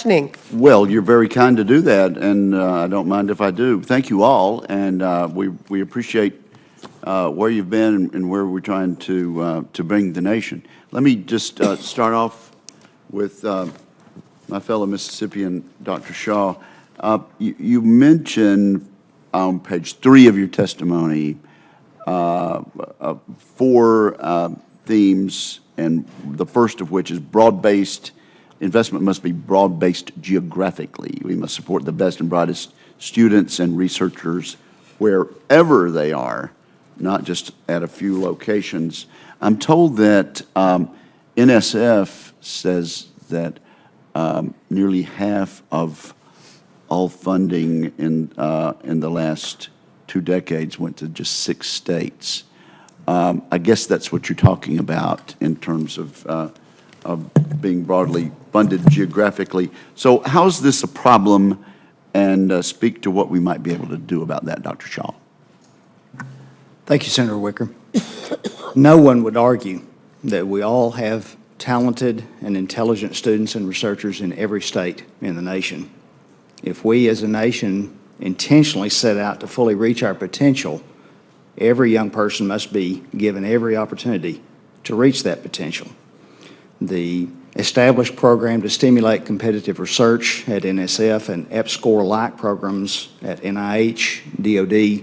questioning. Well, you're very kind to do that, and I don't mind if I do. Thank you all, and we appreciate where you've been and where we're trying to bring the nation. Let me just start off with my fellow Mississippian, Dr. Shaw. You mentioned on page 3 of your testimony 4 themes, and the first of which is broad-based. Investment must be broad-based geographically. We must support the best and brightest students and researchers wherever they are, not just at a few locations. I'm told that NSF says that nearly half of all funding in the last 2 decades went to just 6 states. I guess that's what you're talking about in terms of being broadly funded geographically. So how is this a problem, and speak to what we might be able to do about that, Dr. Shaw. Thank you, Senator Wicker. No one would argue that we all have talented and intelligent students and researchers in every state in the nation. If we as a nation intentionally set out to fully reach our potential, every young person must be given every opportunity to reach that potential. The established program to stimulate competitive research at NSF and EPSCoR-like programs at NIH, DOD,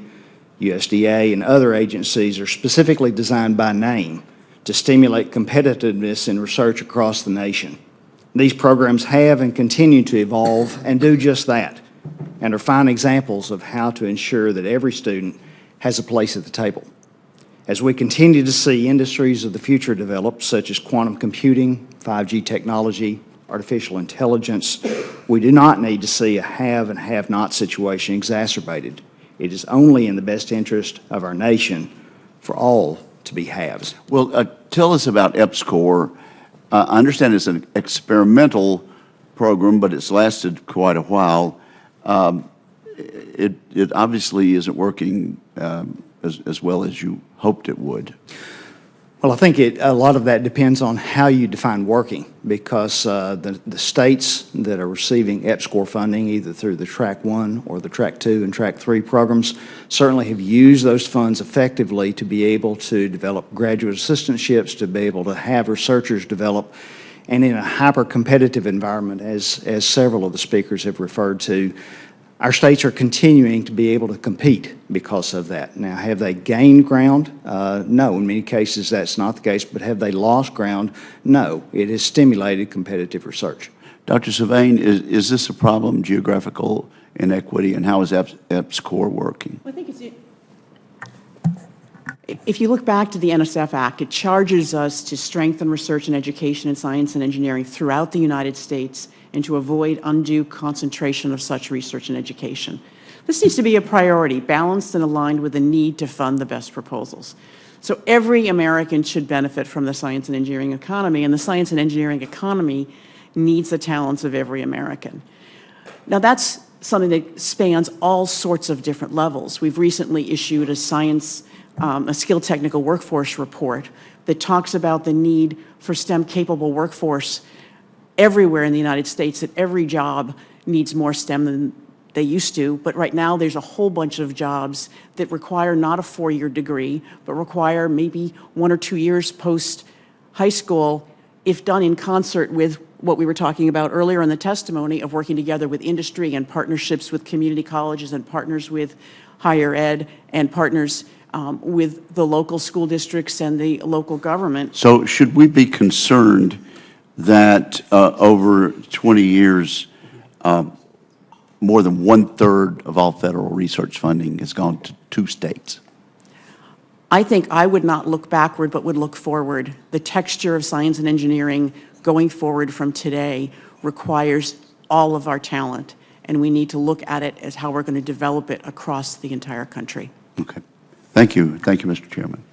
USDA, and other agencies are specifically designed by name to stimulate competitiveness in research across the nation. These programs have and continue to evolve and do just that, and are fine examples of how to ensure that every student has a place at the table. As we continue to see industries of the future develop, such as quantum computing, 5G technology, artificial intelligence, we do not need to see a have and have-not situation exacerbated. It is only in the best interest of our nation for all to be haves. Well, tell us about EPSCoR. I understand it's an experimental program, but it's lasted quite a while. It obviously isn't working as well as you hoped it would. Well, I think a lot of that depends on how you define working, because the states that are receiving EPSCoR funding, either through the Track 1 or the Track 2 and Track 3 programs, certainly have used those funds effectively to be able to develop graduate assistantships, to be able to have researchers develop, and in a hyper-competitive environment, as several of the speakers have referred to, our states are continuing to be able to compete because of that. Now, have they gained ground? No, in many cases that's not the case, but have they lost ground? No, it has stimulated competitive research. Dr. Sylvain, is this a problem, geographical inequity, and how is EPSCoR working? Well, I think if you look back to the NSF Act, it charges us to strengthen research and education in science and engineering throughout the United States and to avoid undue concentration of such research and education. This needs to be a priority, balanced and aligned with the need to fund the best proposals. So every American should benefit from the science and engineering economy, and the science and engineering economy needs the talents of every American. Now, that's something that spans all sorts of different levels. We've recently issued a skilled technical workforce report that talks about the need for STEM-capable workforce everywhere in the United States, that every job needs more STEM than they used to, but right now there's a whole bunch of jobs that require not a 4-year degree, but require maybe 1 or 2 years post-high school, if done in concert with what we were talking about earlier in the testimony of working together with industry and partnerships with community colleges and partners with higher ed and partners with the local school districts and the local government. So should we be concerned that over 20 years, more than 1/3 of all federal research funding has gone to 2 states? I think I would not look backward, but would look forward. The texture of science and engineering going forward from today requires all of our talent, and we need to look at it as how we're going to develop it across the entire country. Okay. Thank you. Thank you, Mr. Chairman.